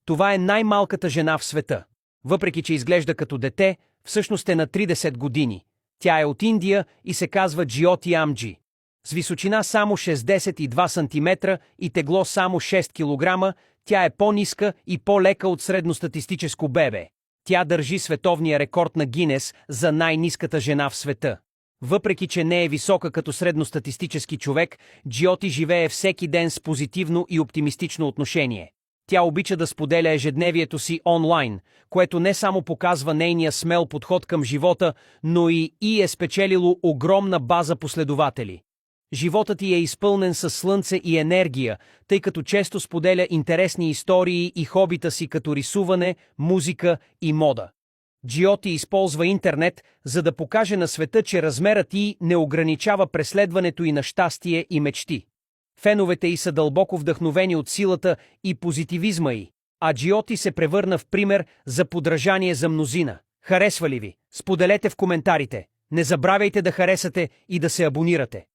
Това е най-малката жена в света. Въпреки че изглежда като дете, всъщност е на 30 години. Тя е от Индия и се казва Джиоти Амджи. С височина само 62 см и тегло само 6 кг, тя е по-ниска и по-лека от средностатистическо бебе. Тя държи световния рекорд на Гинес за най-ниската жена в света. Въпреки че не е висока като средностатистически човек, Джиоти живее всеки ден с позитивно и оптимистично отношение. Тя обича да споделя ежедневието си онлайн, което не само показва нейния смел подход към живота, но и е спечелило огромна база последователи. Животът ѝ е изпълнен със слънце и енергия, тъй като често споделя интересни истории и хобита си като рисуване, музика и мода. Джиоти използва интернет, за да покаже на света, че размерът ѝ не ограничава преследването ѝ на щастие и мечти. Феновете й са дълбоко вдъхновени от силата и позитивизма й, а Джиоти се превърна в пример за подражание за мнозина. Харесва ли ви? Споделете в коментарите. Не забравяйте да харесате и да се абонирате.